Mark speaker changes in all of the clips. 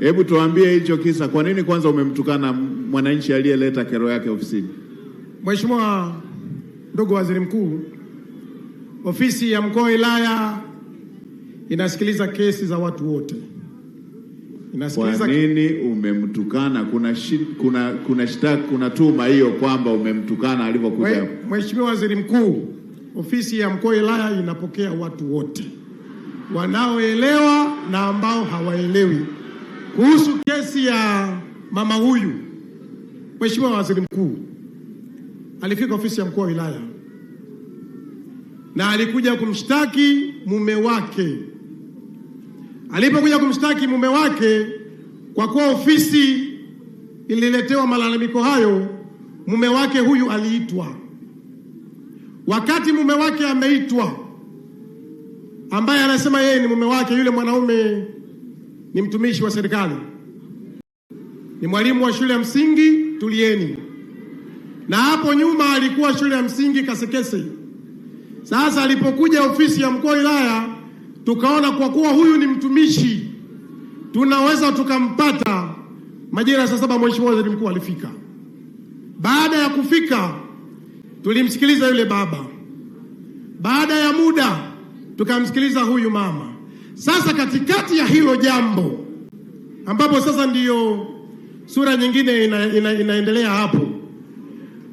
Speaker 1: Hebu tuambie hicho kisa, kwa nini kwanza umemtukana mwananchi aliyeleta kero yake ofisini?
Speaker 2: Mheshimiwa ndugu Waziri Mkuu, ofisi ya mkuu wa wilaya inasikiliza kesi za watu wote.
Speaker 1: Kwa nini umemtukana? Kuna tuma hiyo kwamba umemtukana alipokuja hapo.
Speaker 2: Mheshimiwa Waziri Mkuu, ofisi ya mkuu wa wilaya inapokea watu wote, wanaoelewa na ambao hawaelewi. Kuhusu kesi ya mama huyu, Mheshimiwa Waziri Mkuu alifika ofisi ya mkuu wa wilaya na alikuja kumshtaki mume wake. Alipokuja kumshtaki mume wake, kwa kuwa ofisi ililetewa malalamiko hayo, mume wake huyu aliitwa. Wakati mume wake ameitwa, ambaye anasema yeye ni mume wake, yule mwanaume ni mtumishi wa serikali, ni mwalimu wa shule ya msingi Tulieni, na hapo nyuma alikuwa shule ya msingi Kasekese. Sasa alipokuja ofisi ya mkuu wa wilaya, tukaona kwa kuwa huyu ni mtumishi, tunaweza tukampata. Majira saa 7 Mheshimiwa Waziri Mkuu alifika. Baada ya kufika, tulimsikiliza yule baba. Baada ya muda tukamsikiliza huyu mama. Sasa katikati ya hilo jambo, ambapo sasa ndiyo sura nyingine inaendelea hapo,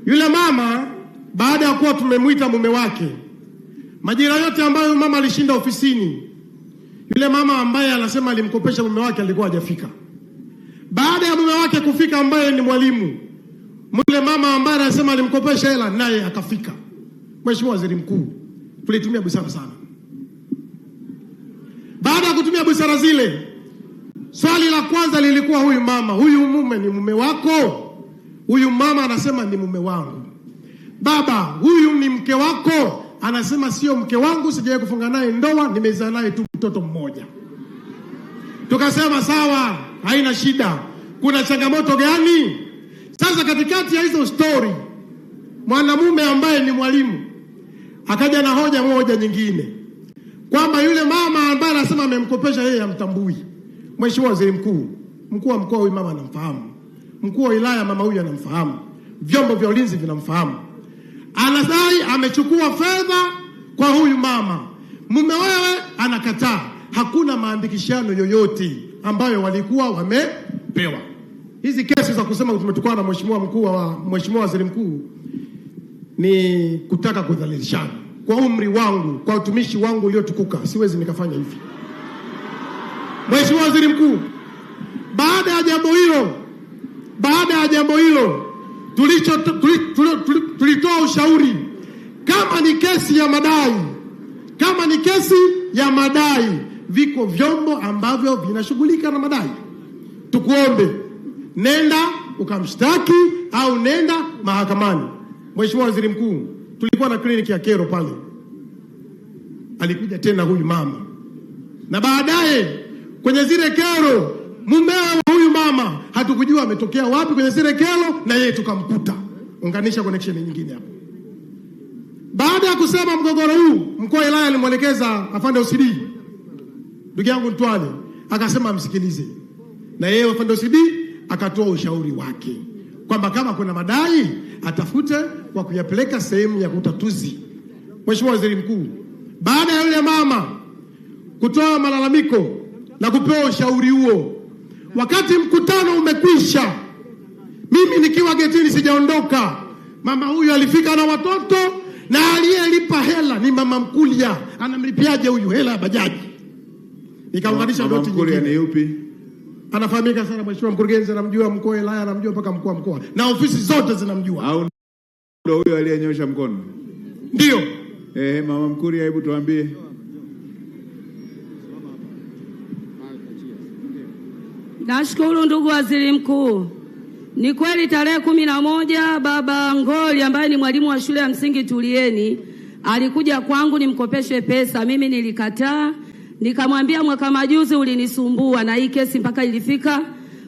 Speaker 2: yule mama baada ya kuwa tumemwita mume wake, majira yote ambayo mama alishinda ofisini, yule mama ambaye anasema alimkopesha mume wake alikuwa hajafika. Baada ya mume wake kufika, ambaye ni mwalimu, yule mama ambaye anasema alimkopesha hela naye akafika. Mheshimiwa Waziri Mkuu, tulitumia busara sana. Baada ya kutumia busara zile, swali la kwanza lilikuwa huyu mama, huyu mume ni mume wako? Huyu mama anasema ni mume wangu. Baba, huyu ni mke wako? Anasema sio mke wangu, sijawahi kufunga naye ndoa, nimezaa naye tu mtoto mmoja. Tukasema sawa, haina shida. Kuna changamoto gani? Sasa katikati ya hizo story, mwanamume ambaye ni mwalimu akaja na hoja moja nyingine, kwamba yule mama ambaye anasema amemkopesha yeye hamtambui. Mheshimiwa Waziri Mkuu, mkuu wa mkoa huyu mama anamfahamu, mkuu wa wilaya mama huyu anamfahamu, vyombo vya ulinzi vinamfahamu. Anadai amechukua fedha kwa huyu mama. Mume wewe anakataa. Hakuna maandikishano yoyote ambayo walikuwa wamepewa. Hizi kesi za kusema tumetukana na Mheshimiwa Waziri Mkuu ni kutaka kudhalilishana. Kwa umri wangu, kwa utumishi wangu uliotukuka, siwezi nikafanya hivi. Mheshimiwa Waziri Mkuu, baada ya jambo hilo tulitoa ushauri, kama ni kesi ya madai, viko vyombo ambavyo vinashughulika na madai. Tukuombe, nenda ukamshtaki au nenda mahakamani. Mheshimiwa Waziri Mkuu, tulikuwa na kliniki ya kero pale. Alikuja tena huyu mama, na baadaye kwenye zile kero, mumewe huyu mama hatukujua ametokea wapi kwenye zile kero, na yeye tukamkuta. Unganisha connection nyingine hapo. Baada ya kusema mgogoro huu, mkuu wa wilaya alimwelekeza afande OCD, ndugu yangu Ntwale, akasema msikilize. Na yeye afande OCD akatoa ushauri wake kwamba kama kuna madai atafute kwa kuyapeleka sehemu ya utatuzi. Mheshimiwa Waziri Mkuu, baada ya yule mama kutoa malalamiko na kupewa ushauri huo, wakati mkutano umekwisha, mimi nikiwa getini sijaondoka, mama huyu alifika na watoto, na aliyelipa hela ni mama Mkulia. Anamlipiaje huyu hela ya bajaji? Nikaunganisha doti nyingine. Mama Mkulia ni yupi? Anafahamika sana, Mheshimiwa mkurugenzi anamjua, mkuu wa wilaya anamjua, mpaka mkuu wa mkoa na ofisi zote zinamjua. Au
Speaker 1: ndio huyo aliyenyosha mkono?
Speaker 2: Ndio.
Speaker 1: Mama Mkulia, hebu tuambie.
Speaker 3: Nashukuru ndugu Waziri Mkuu. Ni kweli tarehe 11 baba Ngoli ambaye ni mwalimu wa shule ya msingi Tulieni alikuja kwangu nimkopeshe pesa. Mimi nilikataa. Nikamwambia mwaka majuzi ulinisumbua, na hii kesi mpaka ilifika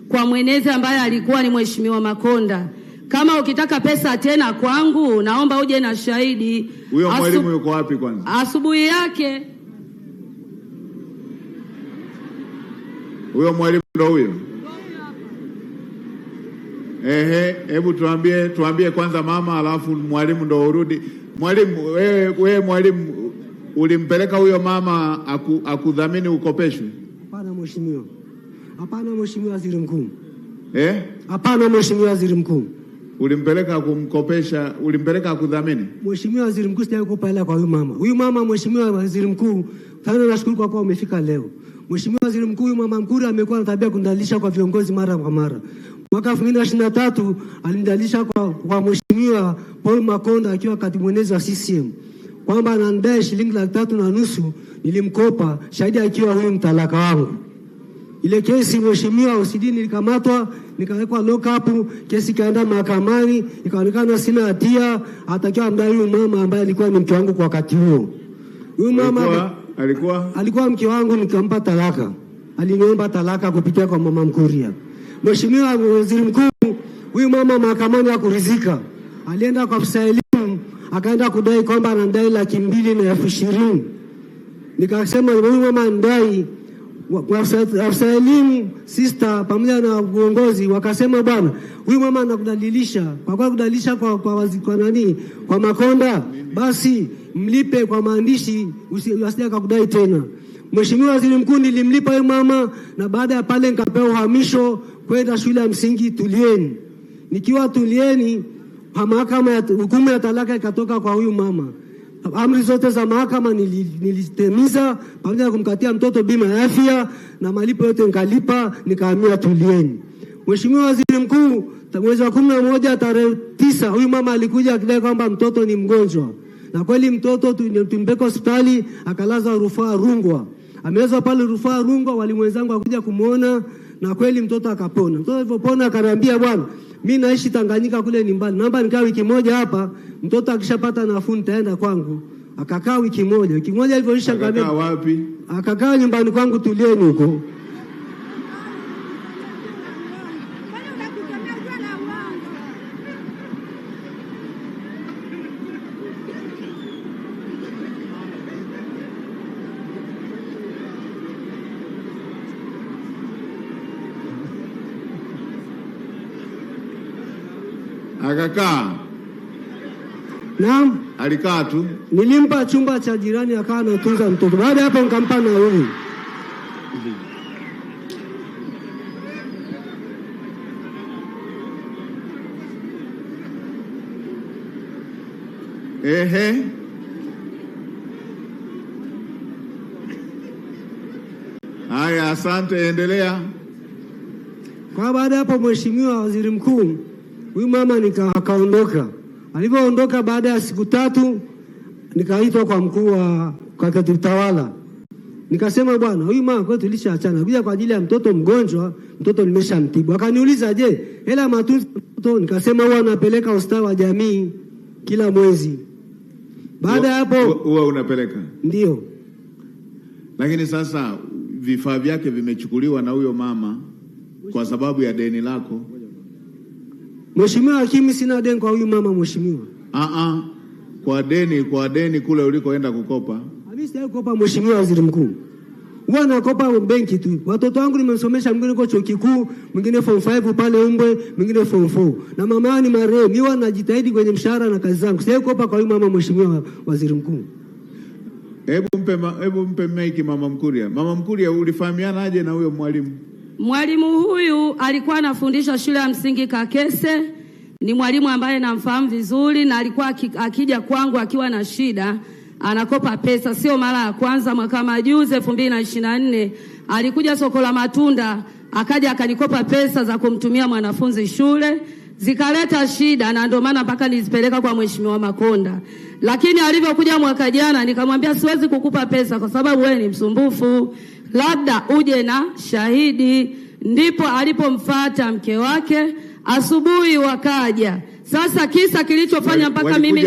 Speaker 3: kwa mwenezi ambaye alikuwa ni Mheshimiwa Makonda. Kama ukitaka pesa tena kwangu, naomba uje na shahidi.
Speaker 1: Huyo mwalimu yuko wapi kwanza?
Speaker 3: Asubuhi yake.
Speaker 1: Huyo mwalimu ndio huyo. Hebu tuambie kwanza mama, alafu mwalimu ndo urudi. Mwalimu, wewe mwalimu, ulimpeleka huyo mama akudhamini ukopeshwe?
Speaker 4: Hapana mheshimiwa. Hapana mheshimiwa waziri mkuu. Hapana mheshimiwa waziri mkuu.
Speaker 1: Ulimpeleka kumkopesha, ulimpeleka akudhamini?
Speaker 4: Mheshimiwa waziri mkuu, sijawahi kukopa hela kwa huyu mama. Huyu mama mheshimiwa waziri mkuu, sana nashukuru kwa kuwa umefika leo. Mheshimiwa waziri mkuu, huyu mama Mkuria amekuwa na tabia kundalisha kwa viongozi mara kwa mara. Mwaka 2023 alimdalisha kwa mheshimiwa Paul Makonda akiwa katibu mwenezi wa CCM kwamba anadai shilingi 350,000 nilimkopa, shahidi akiwa huyu mtalaka wangu. Ile kesi mheshimiwa OCD nilikamatwa, nikawekwa lock up, kesi kaenda mahakamani, ikaonekana sina hatia, atakiwa mdai huyu mama ambaye alikuwa ni mke wangu kwa wakati huo. Huyu mama alikuwa mke wangu, nikampa talaka. Aliniomba talaka kupitia kwa mama Mkuria. Mheshimiwa waziri mkuu, huyu mama mahakamani hakuridhika. Alienda kwa afisa elimu, akaenda kudai kwamba anadai 220,000. Nikasema huyu mama anadai. Afisa elimu sister pamoja na uongozi wakasema bwana, huyu mama anakudalilisha. Kwa kudalilisha kwa nani? Kwa Makonda, basi mlipe kwa maandishi, usije akakudai tena. Mheshimiwa waziri mkuu, nilimlipa huyu mama, na baada ya pale nikapewa uhamisho kwenda shule ya msingi Tulieni. Nikiwa Tulieni, mahakama ya hukumu ya talaka ikatoka kwa huyu mama. Amri zote za mahakama nilitimiza, pamoja na kumkatia mtoto bima ya afya na malipo yote nikalipa, nikahamia Tulieni. Mheshimiwa waziri mkuu, mwezi wa 11 tarehe 9 huyu mama alikuja akidai kwamba mtoto ni mgonjwa. Na kweli mtoto tulimpeleka hospitali, akalaza rufaa Rungwa. Amelazwa pale rufaa Rungwa, walimu wenzangu wakuja kumuona, na kweli mtoto akapona. Mtoto alipopona akaniambia, bwana, mimi naishi Tanganyika kule ni mbali, naomba nikaa wiki moja hapa, mtoto akishapata nafuu nitaenda kwangu. Akakaa wiki moja. Wiki moja alivyoisha ngambia.
Speaker 1: Akakaa wapi?
Speaker 4: Akakaa nyumbani kwangu Tulieni huko.
Speaker 1: Akakaa.
Speaker 4: Naam.
Speaker 1: Alikaa tu.
Speaker 4: Nilimpa chumba cha jirani akawa anatunza mtoto. Baada hapo nikampa na huyu.
Speaker 1: Haya, asante, endelea.
Speaker 4: Kwa baada hapo mheshimiwa waziri mkuu, huyu mama akaondoka. Alipoondoka baada ya siku 3 nikaitwa kwa mkuu wa katibu tawala. Nikasema bwana, huyu mama kwetu tulishaachana. Kuja kwa ajili ya mtoto mgonjwa, mtoto nimeshamtibu. Akaniuliza, "Je, hela matunzo mtoto?" Nikasema huwa anapeleka ustawi wa jamii kila mwezi. Baada hapo
Speaker 1: huwa unapeleka?
Speaker 4: Ndio.
Speaker 1: Lakini sasa vifaa vyake vimechukuliwa na huyo mama kwa sababu ya deni lako.
Speaker 4: Mheshimiwa hakimu, sina deni kwa huyu mama mheshimiwa.
Speaker 1: Kwa deni kule ulikoenda kukopa.
Speaker 4: Mimi sijawahi kukopa mheshimiwa waziri mkuu. Huwa nakopa benki tu. Watoto wangu nimesomesha, mwingine kwa chuo kikuu, mwingine form 5 pale Umbwe, mwingine form 4. Na mama yao ni marehemu. Mimi huwa najitahidi kwenye mshahara na kazi zangu. Sijawahi kukopa kwa huyu mama mheshimiwa waziri mkuu.
Speaker 1: Hebu mpe maiki mama Mkuria. Mama Mkuria, ulifahamiana aje na huyo mwalimu?
Speaker 3: Mwalimu huyu alikuwa anafundisha shule ya msingi Kakese. Ni mwalimu ambaye namfahamu vizuri, na alikuwa akija kwangu akiwa na shida, anakopa pesa. Sio mara ya kwanza. Mwaka majuzi 2024 alikuja soko la matunda, akaja akanikopa pesa za kumtumia mwanafunzi shule, zikaleta shida, na ndio maana mpaka nizipeleka kwa mheshimiwa Makonda. Lakini alivyokuja mwaka jana nikamwambia siwezi kukupa pesa kwa sababu wewe ni msumbufu, labda uje na shahidi. Ndipo alipomfuata mke wake, asubuhi wakaja. Sasa kisa kilichofanya mpaka mimi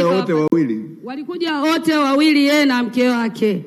Speaker 3: walikuja wote wawili, yeye na mke wake.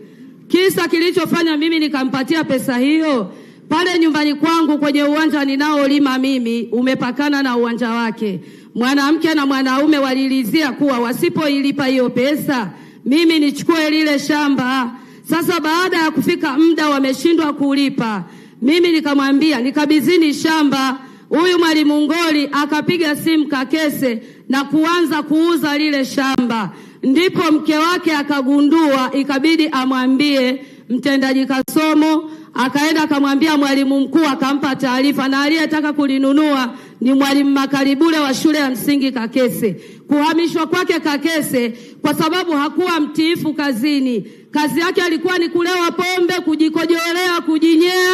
Speaker 3: Kisa kilichofanya mimi nikampatia pesa hiyo, pale nyumbani kwangu kwenye uwanja ninaolima mimi umepakana na uwanja wake. Mwanamke na mwanaume walilizia kuwa wasipoilipa hiyo pesa mimi nichukue lile shamba. Sasa baada ya kufika muda wameshindwa kulipa, mimi nikamwambia nikabizini shamba. huyu mwalimu Ngoli akapiga simu Kakese na kuanza kuuza lile shamba. Ndipo mke wake akagundua, ikabidi amwambie mtendaji Kasomo, akaenda akamwambia mwalimu mkuu, akampa taarifa, na aliyetaka kulinunua ni mwalimu Makaribule wa shule ya msingi Kakese. Kuhamishwa kwake Kakese kwa sababu hakuwa mtiifu kazini. Kazi yake alikuwa ni kulewa pombe, kujikojolea, kujinyea.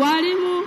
Speaker 3: Walimu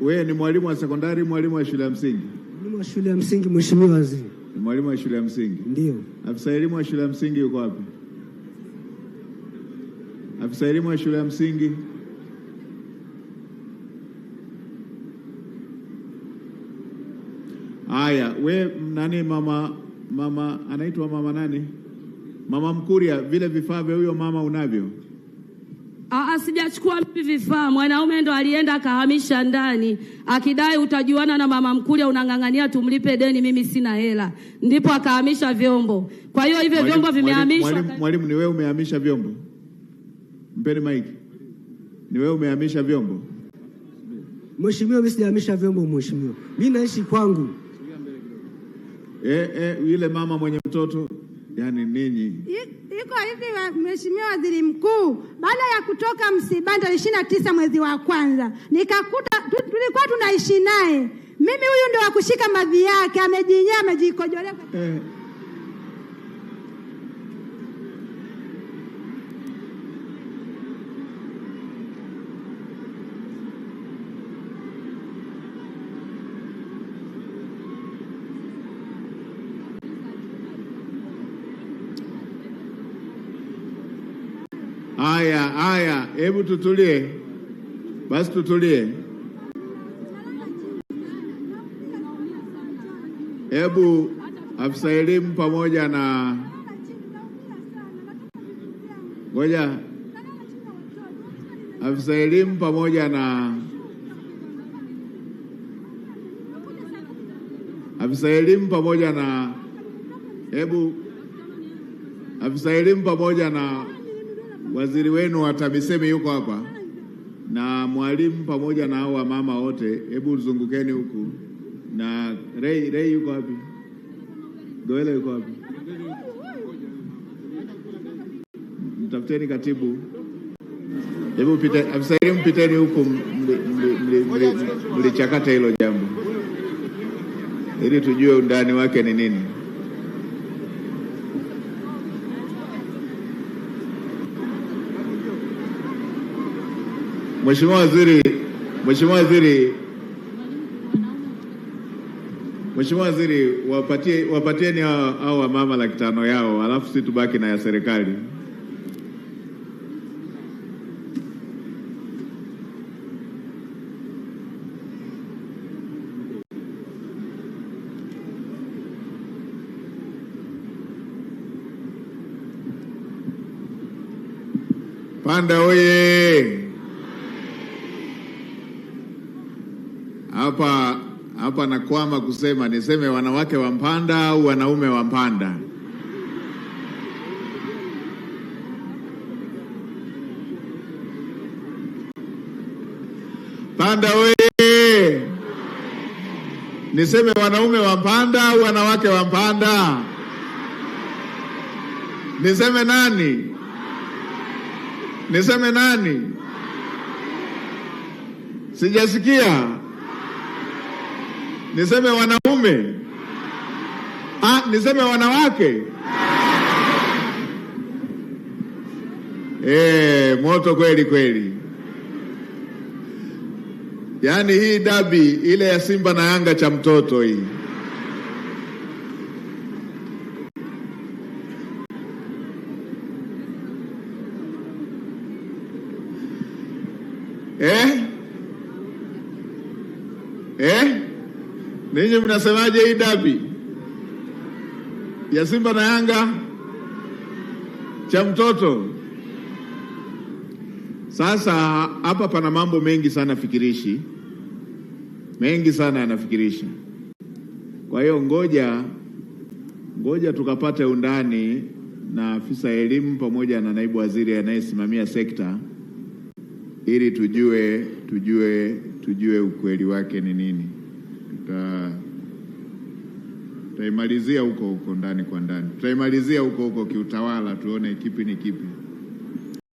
Speaker 1: wewe ni mwalimu wa sekondari, mwalimu wa shule ya msingi?
Speaker 4: Mwalimu wa shule ya msingi, Mheshimiwa Waziri.
Speaker 1: Ni mwalimu wa shule ya msingi?
Speaker 4: Ndio.
Speaker 1: Afisa elimu wa shule ya msingi yuko wapi? Afisa elimu wa shule ya msingi? Haya, we nani, mama anaitwa mama nani? Mama Mkuria, vile vifaa vya huyo mama unavyo?
Speaker 3: Sijachukua vifaa. Mwanaume ndo alienda akahamisha ndani, akidai utajuana na mama Mkuria, unang'ang'ania tumlipe deni, mimi sina hela. Ndipo akahamisha vyombo. Kwa hiyo hivyo vyombo vimehamishwa.
Speaker 1: Mwalimu, ni wewe umehamisha vyombo? Mpeni maiki. Ni wewe umehamisha vyombo?
Speaker 4: Mheshimiwa, mimi sijahamisha vyombo mheshimiwa. Mimi naishi kwangu.
Speaker 1: Yule mama mwenye mtoto, yani ninyi.
Speaker 5: Iko hivi Mheshimiwa Waziri Mkuu, baada ya kutoka msibani tarehe 29 mwezi wa kwanza, nikakuta tulikuwa tunaishi naye. Mimi huyu ndio akushika mavi yake, amejinyea, amejikojolea.
Speaker 1: Haya, hebu tutulie. Basi tutulie. Hebu afisa elimu pamoja na ngoja. Afisa elimu pamoja na afisa elimu pamoja na afisa elimu pamoja na waziri wenu wa TAMISEMI yuko hapa, na mwalimu pamoja na hao mama wote, hebu zungukeni huku. Na Ray yuko wapi? Goela yuko wapi? Mtafuteni katibu. Hebu pita, afisa elimu piteni huku, mlichakata hilo jambo ili tujue undani wake ni nini. Mheshimiwa Waziri, wapatieni hao wamama 500 yao, alafu sisi tubaki na ya serikali. Panda oye! Hapa nakwama kusema, niseme wanawake wa Mpanda au wanaume wa Mpanda? Panda oye! Niseme wanaume wa Mpanda au wanawake wa Mpanda? Niseme nani? Niseme nani? Sijasikia. Niseme wanaume? Niseme wanawake? Moto kweli kweli. Yaani hii dabi ile ya Simba na Yanga cha mtoto hii. Ninyi mnasemaje hii dabi? ya Simba na Yanga cha mtoto. Sasa hapa pana mambo mengi sana fikirishi, mengi sana yanafikirisha. Kwa hiyo ngoja tukapate undani na afisa elimu pamoja na naibu waziri anayesimamia sekta, ili tujue ukweli wake ni nini. Tutaimalizia huko ndani kwa ndani, tutaimalizia huko kiutawala, tuone kipi ni kipi.